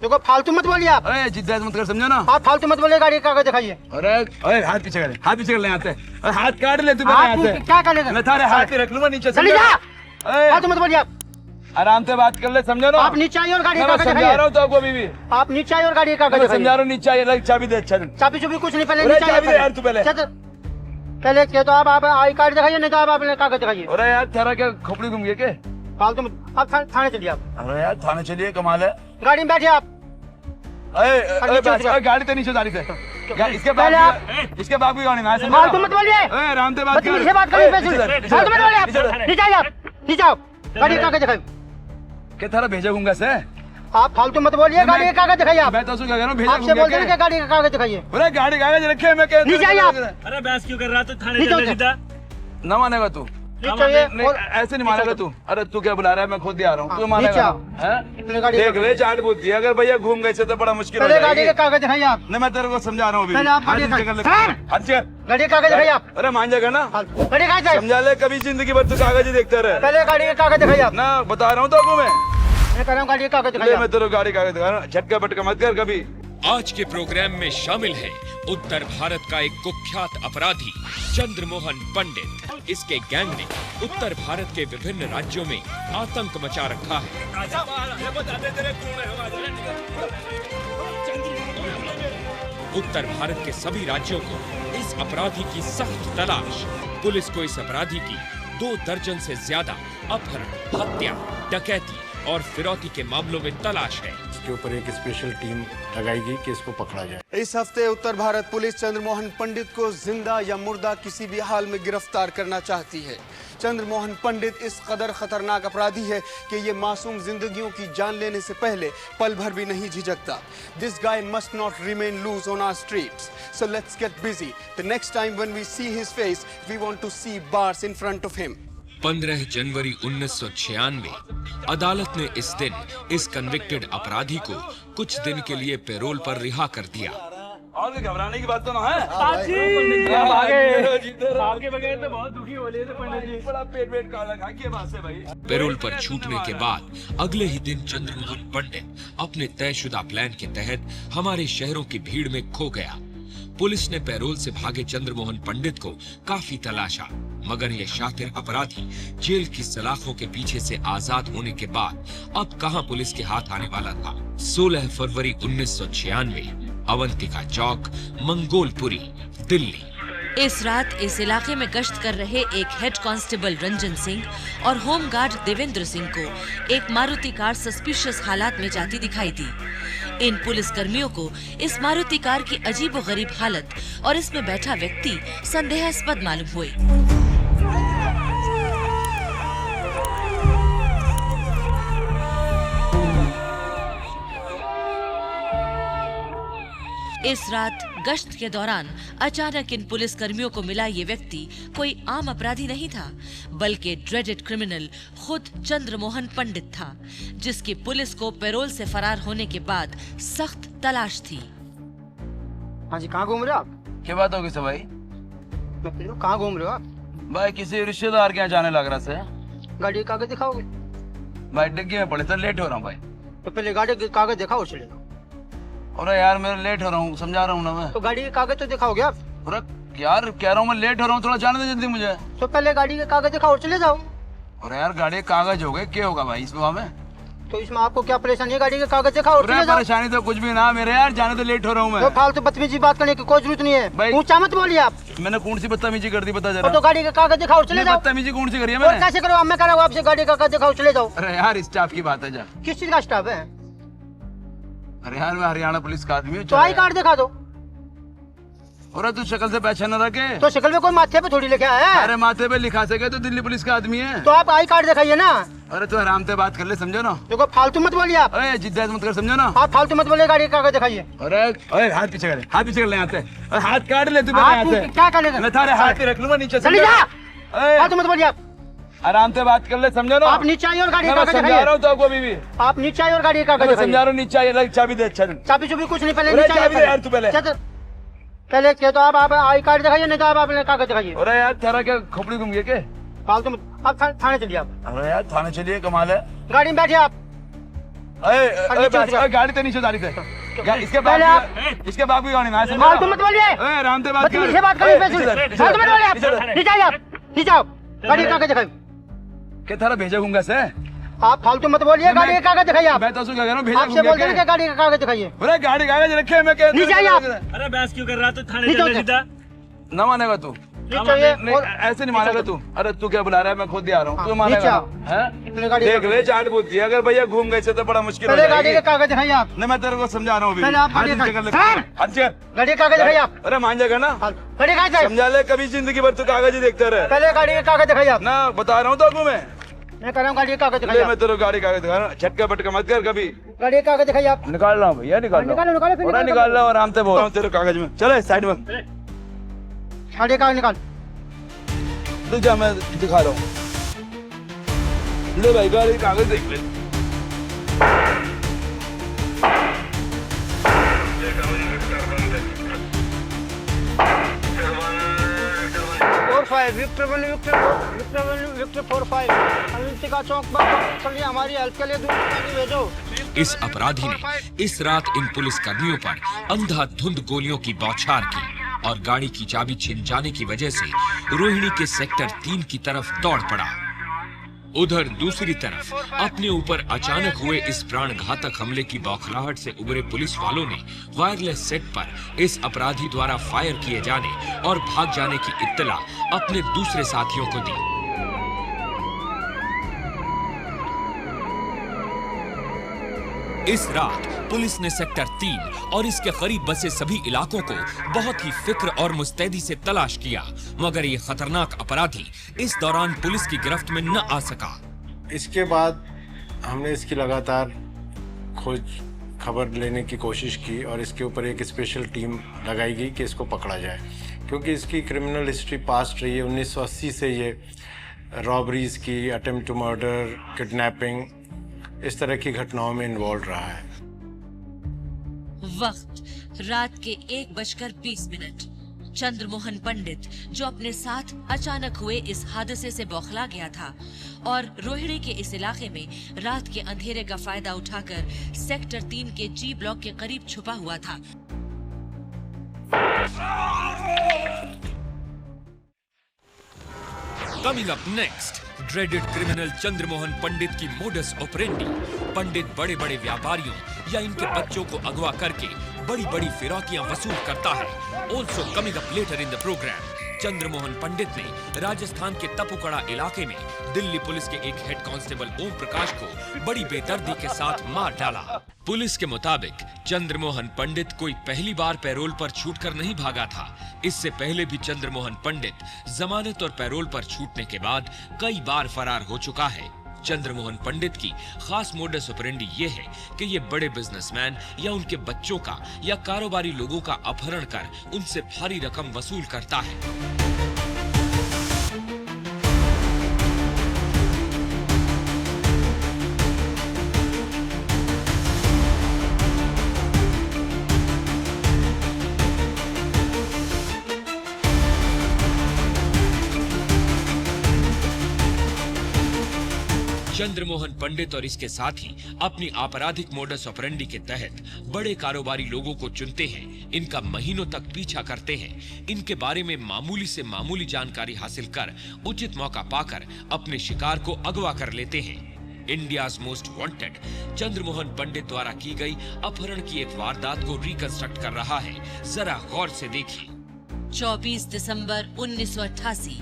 देखो फालतू मत बोलिए आप। अरे जिद्दात मत कर, समझो ना। आप फालतू मत बोलिए, गाड़ी का कागज दिखाइए। अरे हाथ पीछे कर ले, हाथ पीछे कर ले, आते हाथ काट ले तू यहाँ से। क्या कर लेगा? मैं थारे हाथ पे रख लूंगा नीचे, चली जा। फालतू मत बोलिए आप। आराम से बात कर ले, समझो ना। आप नीचे आइए और गाड़ी का कागज समझा दिखाइए। रहा हूँ तो आपको अभी भी। आप नीचे आइए और गाड़ी का कागज समझा दिखाइए। रहा हूँ, नीचे आइए, चाबी दे। अच्छा चाबी चुबी कुछ नहीं, पहले अरे नीचे चाबी दे यार तू पहले। पहले के तो आप आई कार्ड दिखाइए, नहीं तो आप अपने कागज दिखाइए। अरे यार थारा क्या खोपड़ी घूम गई क्या? फालतू मत। आप थाने चलिए आप। अरे यार थाने चलिए, कमाल है। गाड़ी में बैठिए आप। गाड़ी तो नीचे गाड़ी से इसके बाद भी गाड़ी में। फालतू मत बोलिए, आराम से बात बदतमीजी से बात करिए। फालतू मत बोलिए आप। नीचे आइए आप, नीचे आओ। गाड़ी का कागज दिखाइए। क्या थारा भेजा घूंगा से? आप फालतू मत बोलिए, गाड़ी का कागज दिखाइए आप। मैं तो कह रहा हूँ भेजा आपसे बोल देना कि गाड़ी का कागज दिखाइए। अरे गाड़ी कागज रखे, मैं कह नीचे आइए आप। अरे बहस क्यों कर रहा? तो थाने नीचे चल सीधा। ना मानेगा तू? नीचे आइए नहीं, और ऐसे नहीं मानेगा तू। अरे तू क्या बुला रहा है? मैं खुद ही आ रहा हूँ, तू नीचे मानेगा? आओ। हैं? गाड़ी देख ले चाट बुद्धि, अगर भैया घूम गए से तो बड़ा मुश्किल हो पहले गाड़ी जाएगी। का कागज दिखाइए आप। नहीं मैं तेरे को समझा रहा हूँ पहले आप गाड़ी का- गाड़ी का कागज दिखाइए आप। अरे मान जाएगा ना, गाड़ी का कागज समझा ले। कभी जिंदगी भर तू कागज ही देखता रहे पहले गाड़ी का कागज दिखाइए आप। ना, बता रहा हूँ तो आपको मैं कह रहा हूँ गाड़ी का कागज दिखाइए ले, आप। मैं तेरे को गाड़ी कागज दिखा रहा हूँ, झटका पटका मत कर कभी। आज के प्रोग्राम में शामिल है उत्तर भारत का एक कुख्यात अपराधी चंद्र मोहन पंडित। इसके गैंग ने उत्तर भारत के विभिन्न राज्यों में आतंक मचा रखा है। उत्तर भारत के सभी राज्यों को इस अपराधी की सख्त तलाश। पुलिस को इस अपराधी की 2 दर्जन से ज्यादा अपहरण, हत्या, डकैती और फिरौती के मामलों में तलाश है। इसके ऊपर एक स्पेशल टीम लगाएगी कि इसको पकड़ा जाए। इस हफ्ते उत्तर भारत पुलिस चंद्र मोहन पंडित को जिंदा या मुर्दा किसी भी हाल में गिरफ्तार करना चाहती है। चंद्र मोहन पंडित इस कदर खतरनाक अपराधी है कि ये मासूम जिंदगियों की जान लेने से पहले पल भर भी नहीं झिझकता। This guy must not remain loose on our streets, so let's get busy. The next time when we see his face we want to see bars in front of him. 15 जनवरी 1996 अदालत ने इस दिन इस कन्विक्टेड अपराधी को कुछ दिन के लिए पैरोल पर रिहा कर दिया। और भी घबराने की बात तो ना है। आपके बगैर तो बहुत दुखी हो रहे थे पंडित जी। बड़ा पेट काला खा के बात से भाई। पैरोल पर छूटने के बाद अगले ही दिन चंद्र मोहन पंडित अपने तयशुदा प्लान के तहत हमारे शहरों की भीड़ में खो गया। पुलिस ने पैरोल से भागे चंद्र मोहन पंडित को काफी तलाशा, मगर ये शातिर अपराधी जेल की सलाखों के पीछे से आजाद होने के बाद अब कहां पुलिस के हाथ आने वाला था। 16 फरवरी 1996 अवंतिका चौक, मंगोलपुरी, दिल्ली। इस रात इस इलाके में गश्त कर रहे एक हेड कांस्टेबल रंजन सिंह और होमगार्ड देवेंद्र सिंह को एक मारुति कार सस्पिशियस हालात में जाती दिखाई दी। इन पुलिस कर्मियों को इस मारुति कार की अजीबोगरीब हालत और इसमें बैठा व्यक्ति संदेहास्पद मालूम हुए। इस रात गश्त के दौरान अचानक इन पुलिस कर्मियों को मिला ये व्यक्ति कोई आम अपराधी नहीं था, बल्कि ड्रेडेड क्रिमिनल खुद चंद्र मोहन पंडित था, जिसकी पुलिस को पैरोल से फरार होने के बाद सख्त तलाश थी। हाँ जी, कहाँ घूम रहे हो आप? क्या बात होगी भाई? कहाँ घूम रहे हो आप? भाई किसी रिश्तेदार के यहाँ जाने लग रहा से। गाड़ी का कागज दिखाओगे? भाई डिग्गी में पड़े तो लेट हो रहा हूँ भाई। तो पहले गाड़ी का कागज दिखाओ, चले जाओ। अरे यार मैं लेट हो रहा हूँ, समझा रहा हूँ ना मैं। तो गाड़ी के कागज तो दिखाओगे आप? अरे यार कह रहा हूँ मैं लेट हो रहा हूँ, थोड़ा जाने दे जल्दी मुझे। तो पहले गाड़ी के कागज दिखाओ, चले जाओ। अरे यार गाड़ी के कागज हो गए, क्या होगा भाई इसमें हमें? तो इसमें आपको क्या परेशानी है? गाड़ी के कागज दिखाओ, चले जाओ। परेशानी तो कुछ भी ना मेरे यार, जाने तो लेट हो रहा हूँ मैं। तो फालतू बदतमीजी बात करने की कोई जरूरत नहीं है भाई। ऊंचा मत बोलिए आप। मैंने कौन सी बदतमीजी कर दी बता जरा? तो गाड़ी के कागज दिखाओ, चले जाओ। बदतमीजी कौन सी करी है और मैंने? कैसे करो? मैं कह रहा हूँ आपसे, गाड़ी का कागज दिखाओ, चले जाओ। अरे यार स्टाफ की बात है जा। किस चीज का स्टाफ है? अरे यार मैं हरियाणा पुलिस का आदमी हूँ। तो आई कार्ड दिखा दो। अरे तू शक्ल से पहचान न रखे? तो शक्ल में कोई माथे पे थोड़ी लिखा है। अरे माथे पे लिखा सके तो दिल्ली पुलिस का आदमी है। तो आप आई कार्ड दिखाइए ना। अरे तू आराम से बात कर ले, समझो ना। देखो फालतू मत बोलिए आप। अरे जिद्दात मत कर, समझो ना। आप फालतू मत बोलिए, गाड़ी का कागज दिखाइए। अरे हाथ पीछे कर ले, हाथ पीछे कर ले, आते हाथ काट ले तू क्या कर लेगा? मैं थारे हाथ पे रख लूंगा नीचे। चली जा। फालतू मत बोलिए आप। आराम से बात कर ले, समझो ना। आप नीचे आइए और गाड़ी का कागज समझा दिखाइए। रहा हूँ तो आपको अभी भी। आप नीचे आइए और गाड़ी का कागज समझा दिखाइए। रहा हूँ, नीचे आइए, चाबी दे। अच्छा चाबी चुबी कुछ नहीं, पहले अरे नीचे चाबी दे यार तू पहले। पहले के तो आप आई कार्ड दिखाइए, नहीं तो आप अपने कागज दिखाइए। अरे यार थारा क्या खोपड़ी घूम गई क्या? फालतू मत। आप थाने चलिए आप। अरे यार थाने चलिए, कमाल है। गाड़ी में बैठिए आप। गाड़ी तो नीचे डाली थे इसके बाद भी गाड़ी ना फालतू मत बोलिए, आराम से बात बदतमीजी से बात करिए, फालतू मत बोलिए आप। नीचे आइए आप, नीचे आओ, गाड़ी का कागज दिखाइए। के थारा भेजा घूंगा से आप फालतू मत बोलिए, गाड़ी का कागज दिखाइए आप। मैं तो क्या कह रहा हूं, भेजा आपसे बोल रहे गाड़ी का कागज दिखाइए। बोले गाड़ी कागज रखे मैं कह नीचे आइए आप। अरे बहस क्यों कर रहा तू थाने चल सीधा। ना मानेगा तू, नहीं ऐसे नहीं मानेगा तू। अरे तू क्या बुला रहा है, मैं खुद ही आ रहा हूँ, तू मानेगा हैं? देख ले चाट बुद्धि, अगर भैया घूम गए तो बड़ा मुश्किल हो पहले गाड़ी जाएगी। का कागज दिखाइए आप। नहीं मैं तेरे को समझा रहा हूँ पहले आप गाड़ी का अभी। गाड़ी का कागज दिखाइए आप। अरे मान जाएगा ना, गाड़ी का कागज समझा ले, कभी जिंदगी भर तू कागज ही देखता रहे। पहले गाड़ी का कागज दिखाइए आप। ना बता रहा हूँ तो मैं कह रहा हूँ गाड़ी का कागज दिखाइए। मैं तेरे गाड़ी कागज दिखा रहा हूँ, झटका पटका मत कर कभी। गाड़ी का कागज दिखाइए आप। निकाल रहा हूँ भैया, निकाल निकाल रहा हूँ, आराम से बोल रहा हूँ तेरे कागज में। चले साइड में, गाड़ी का कागज निकाल। तू जा, मैं दिखा रहा हूँ। ले भाई गाड़ी कागज देख ले। विक्टर 45 अमेरिका चौक पर चलिए, हमारी हेल्प के लिए दूर भेजो। इस अपराधी ने इस रात इन पुलिस कर्मियों पर अंधाधुंध गोलियों की बौछार की और गाड़ी की चाबी छिन जाने की वजह से रोहिणी के सेक्टर 3 की तरफ दौड़ पड़ा। उधर दूसरी तरफ अपने ऊपर अचानक हुए इस प्राणघातक हमले की बौखलाहट से उभरे पुलिस वालों ने वायरलेस सेट पर इस अपराधी द्वारा फायर किए जाने और भाग जाने की इत्तला अपने दूसरे साथियों को दी। इस रात पुलिस ने सेक्टर 3 और इसके करीब बसे सभी इलाकों को बहुत ही फिक्र और मुस्तैदी से तलाश किया, मगर ये खतरनाक अपराधी इस दौरान पुलिस की गिरफ्त में न आ सका। इसके बाद हमने इसकी लगातार खोज खबर लेने की कोशिश की और इसके ऊपर एक स्पेशल टीम लगाई गई कि इसको पकड़ा जाए, क्योंकि इसकी क्रिमिनल हिस्ट्री पास्ट रही है। 1980 से ये रॉबरीज की, अटेम्प्ट टू मर्डर, किडनैपिंग, इस तरह की घटनाओं में इन्वॉल्व रहा है। वक्त रात के 1:20 चंद्रमोहन पंडित, जो अपने साथ अचानक हुए इस हादसे से बौखला गया था और रोहिणी के इस इलाके में रात के अंधेरे का फायदा उठाकर सेक्टर 3 के जी ब्लॉक के करीब छुपा हुआ था। Coming up next, dreaded criminal Chandramohan पंडित की मोडस ऑपरेंडी। पंडित बड़े बड़े व्यापारियों या इनके बच्चों को अगवा करके बड़ी बड़ी फिरौतियां वसूल करता है। Also coming up later in the program, Chandramohan पंडित ने राजस्थान के तपुकड़ा इलाके में दिल्ली पुलिस के एक हेड कांस्टेबल ओम प्रकाश को बड़ी बेदर्दी के साथ मार डाला। पुलिस के मुताबिक चंद्रमोहन पंडित कोई पहली बार पैरोल पर छूटकर नहीं भागा था। इससे पहले भी चंद्रमोहन पंडित जमानत और पैरोल पर छूटने के बाद कई बार फरार हो चुका है। चंद्रमोहन पंडित की खास मोडस ऑपरेंडी ये है कि ये बड़े बिजनेसमैन या उनके बच्चों का या कारोबारी लोगों का अपहरण कर उनसे भारी रकम वसूल करता है। चंद्रमोहन पंडित और इसके साथी अपनी आपराधिक मोडस ऑपरेंडी के तहत बड़े कारोबारी लोगों को चुनते हैं, इनका महीनों तक पीछा करते हैं, इनके बारे में मामूली से मामूली जानकारी हासिल कर उचित मौका पाकर अपने शिकार को अगवा कर लेते हैं। इंडियाज मोस्ट वांटेड चंद्रमोहन पंडित द्वारा की गई अपहरण की एक वारदात को रिकंस्ट्रक्ट कर रहा है, जरा गौर से देखिए। 24 दिसंबर 1988,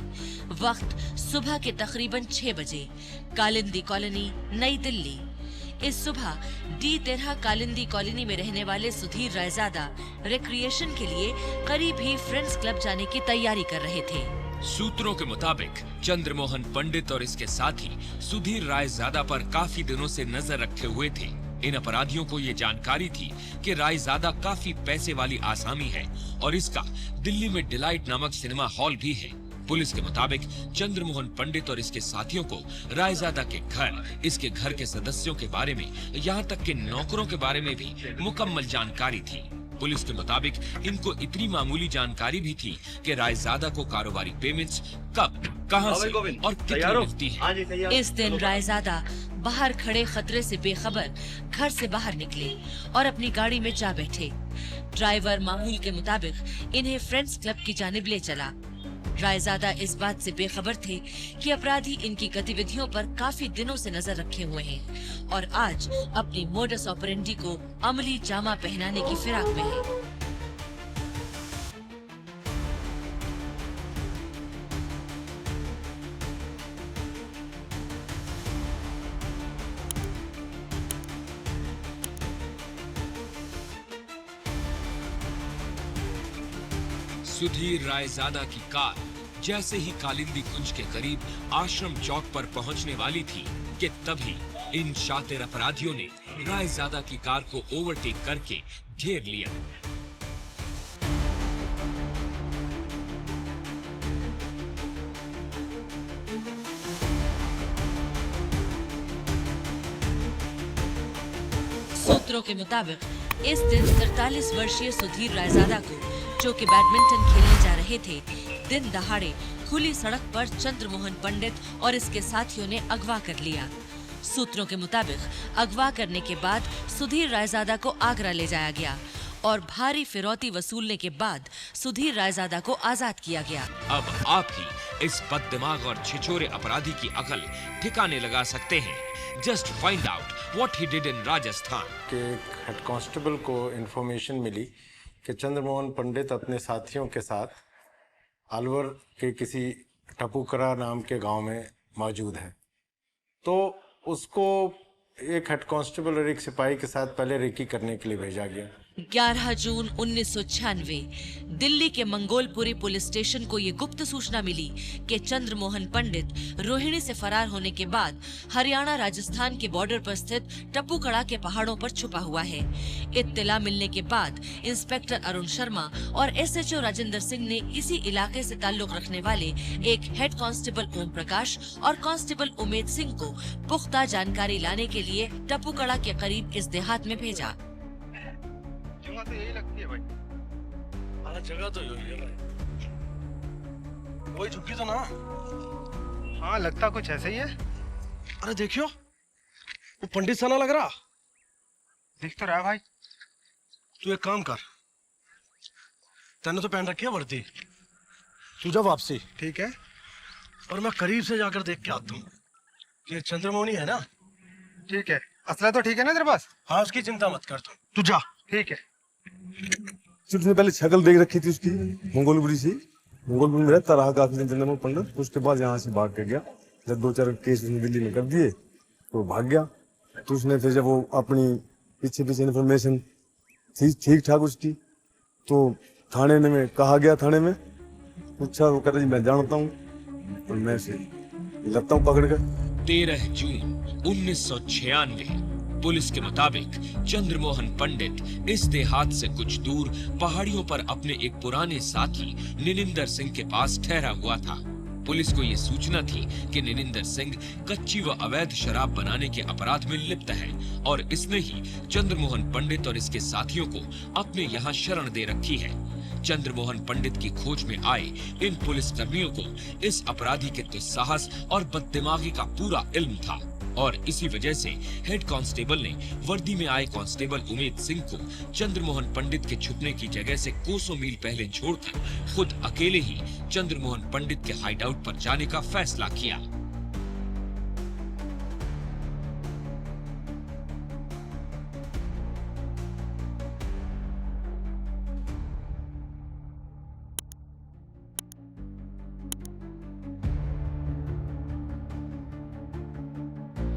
वक्त सुबह के तकरीबन 6 बजे, कालिंदी कॉलोनी, नई दिल्ली। इस सुबह D13 कालिंदी कॉलोनी में रहने वाले सुधीर रायजादा रिक्रिएशन के लिए करीब ही फ्रेंड्स क्लब जाने की तैयारी कर रहे थे। सूत्रों के मुताबिक चंद्रमोहन पंडित और इसके साथी सुधीर रायजादा पर काफी दिनों से नजर रखे हुए थे। इन अपराधियों को ये जानकारी थी कि रायजादा काफी पैसे वाली आसामी है और इसका दिल्ली में डिलाइट नामक सिनेमा हॉल भी है। पुलिस के मुताबिक चंद्रमोहन पंडित और इसके साथियों को रायजादा के घर, इसके घर के सदस्यों के बारे में, यहाँ तक कि नौकरों के बारे में भी मुकम्मल जानकारी थी। पुलिस के मुताबिक इनको इतनी मामूली जानकारी भी थी कि रायजादा को कारोबारी पेमेंट्स कब, कहां से और कितनी मिलती है। इस दिन रायजादा बाहर खड़े खतरे से बेखबर घर से बाहर निकले और अपनी गाड़ी में जा बैठे। ड्राइवर मामूल के मुताबिक इन्हें फ्रेंड्स क्लब की जानिब ले चला। रायजादा इस बात से बेखबर थे कि अपराधी इनकी गतिविधियों पर काफी दिनों से नजर रखे हुए हैं और आज अपनी मोडस ऑपरेंडी को अमली जामा पहनाने की फिराक में है। सुधीर रायजादा की कार जैसे ही कालिंदी कुंज के करीब आश्रम चौक पर पहुंचने वाली थी कि तभी इन शातिर अपराधियों ने रायजादा की कार को ओवरटेक करके घेर लिया। सूत्रों के मुताबिक इस दिन 43 वर्षीय सुधीर रायजादा को, जो कि बैडमिंटन खेलने जा रहे थे, दिन दहाड़े खुली सड़क पर चंद्रमोहन पंडित और इसके साथियों ने अगवा कर लिया। सूत्रों के मुताबिक अगवा करने के बाद सुधीर रायजादा को आगरा ले जाया गया और भारी फिरौती वसूलने के बाद सुधीर रायजादा को आजाद किया गया। अब आप ही इस बददिमाग और छिछोरे अपराधी की अकल ठिकाने लगा सकते हैं। Just find out what he did in Rajasthan. के हेड कांस्टेबल को इन्फॉर्मेशन मिली कि चंद्रमोहन पंडित अपने साथियों के साथ अलवर के किसी टपूकरा नाम के गांव में मौजूद है। तो उसको एक हेड कांस्टेबल और एक सिपाही के साथ पहले रेकी करने के लिए भेजा गया। 11 जून 1996 दिल्ली के मंगोलपुरी पुलिस स्टेशन को ये गुप्त सूचना मिली कि चंद्रमोहन पंडित रोहिणी से फरार होने के बाद हरियाणा राजस्थान के बॉर्डर पर स्थित टप्पूकड़ा के पहाड़ों पर छुपा हुआ है। इत्तला मिलने के बाद इंस्पेक्टर अरुण शर्मा और एसएचओ राजेंद्र सिंह ने इसी इलाके से ताल्लुक रखने वाले एक हेड कांस्टेबल ओम प्रकाश और कांस्टेबल उमेद सिंह को पुख्ता जानकारी लाने के लिए टप्पूकड़ा के करीब इस देहात में भेजा। तो यही लगती है भाई। जगह तो यही है भाई। वही झुग्गी तो ना? हाँ लगता कुछ ऐसा ही है। अरे देखियो, वो पंडित सा ना लग रहा। दिख तो रहा है भाई। तू एक काम कर, तैने तो पहन रखी है वर्दी, तू जा वापसी। ठीक है। और मैं करीब से जाकर देख के आता हूँ कि चंद्रमोहनी है ना। ठीक है। असला तो ठीक है ना तेरे पास? हाँ, उसकी चिंता मत कर तू जा। ठीक है। उसने पहले शक्ल देख रखी थी उसकी, मंगोलपुरी सी। मंगोलपुरी में रहता रहा काफी दिन चंद्रमोहन पंडित। उसके बाद यहाँ से भाग के गया। जब 2-4 केस उसने दिल्ली में कर दिए तो भाग गया। तो उसने फिर जब वो अपनी पीछे इन्फॉर्मेशन थी ठीक ठाक उसकी, तो थाने में कहा गया। थाने में पूछा, वो कहता जी मैं जानता हूँ, तो मैं से लगता हूँ पकड़ कर। 13 जून 1996 पुलिस के मुताबिक चंद्रमोहन पंडित इस देहात से कुछ दूर पहाड़ियों पर अपने एक पुराने साथी निनिंदर सिंह के पास ठहरा हुआ था। पुलिस को ये सूचना थी कि निनिंदर सिंह कच्ची व अवैध शराब बनाने के अपराध में लिप्त है और इसने ही चंद्रमोहन पंडित और इसके साथियों को अपने यहाँ शरण दे रखी है। चंद्रमोहन पंडित की खोज में आए इन पुलिस कर्मियों को इस अपराधी के दुस्साहस और बददिमागी का पूरा इल्म था और इसी वजह से हेड कांस्टेबल ने वर्दी में आए कांस्टेबल उमेद सिंह को चंद्रमोहन पंडित के छुपने की जगह से कोसों मील पहले छोड़कर खुद अकेले ही चंद्रमोहन पंडित के हाइडआउट पर जाने का फैसला किया।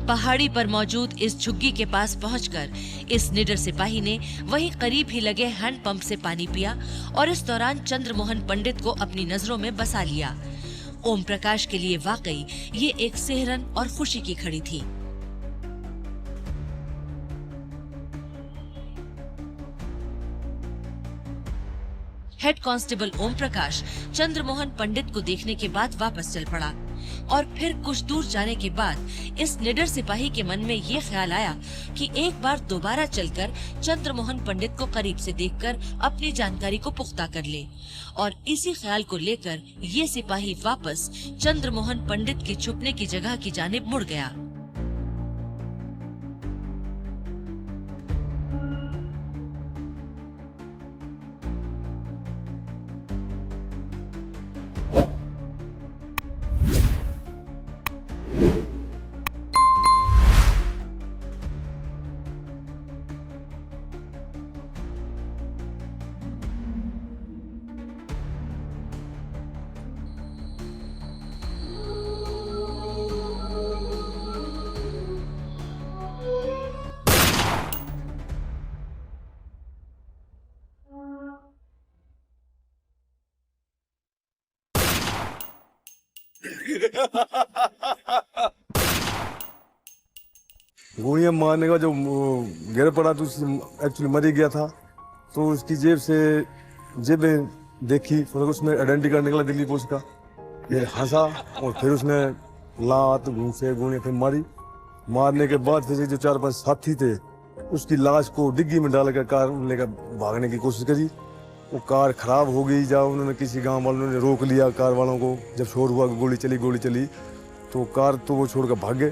पहाड़ी पर मौजूद इस झुग्गी के पास पहुंचकर इस निडर सिपाही ने वहीं करीब ही लगे हैंडपंप से पानी पिया और इस दौरान चंद्रमोहन पंडित को अपनी नजरों में बसा लिया। ओम प्रकाश के लिए वाकई ये एक सेहरन और खुशी की घड़ी थी। हेड कांस्टेबल ओम प्रकाश चंद्रमोहन पंडित को देखने के बाद वापस चल पड़ा। और फिर कुछ दूर जाने के बाद इस निडर सिपाही के मन में ये ख्याल आया कि एक बार दोबारा चलकर चंद्रमोहन पंडित को करीब से देखकर अपनी जानकारी को पुख्ता कर ले। और इसी ख्याल को लेकर ये सिपाही वापस चंद्रमोहन पंडित के छुपने की जगह की जानिब मुड़ गया। गोलियां मारने का जो गिर पड़ा तो एक्चुअली मर ही गया था। तो उसकी जेब से जेबें देखी, फिर उसमें आइडेंटिटी कार्ड निकला दिल्ली पुलिस का। फिर हंसा और फिर उसने लात घूसे गोलियां फिर मारी। मारने के बाद फिर जो 4-5 साथी थे उसकी लाश को डिग्गी में डालकर कार लेकर भागने की कोशिश करी। वो कार खराब हो गई। जब उन्होंने किसी गांव वालों ने रोक लिया कार वालों को, जब शोर हुआ गोली चली तो कार तो वो छोड़कर भाग गए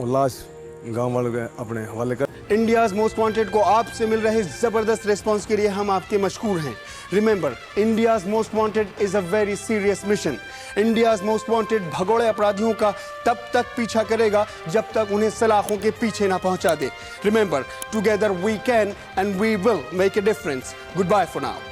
और लाश गांव वालों के अपने हवाले कर। इंडियाज मोस्ट वांटेड को आपसे मिल रहे जबरदस्त रिस्पांस के लिए हम आपके मशकूर हैं। Remember, India's most wanted is a very serious mission. India's most wanted भगोड़े अपराधियों का तब तक पीछा करेगा जब तक उन्हें सलाखों के पीछे ना पहुंचा दे। Remember, together we can and we will make a difference. Goodbye for now.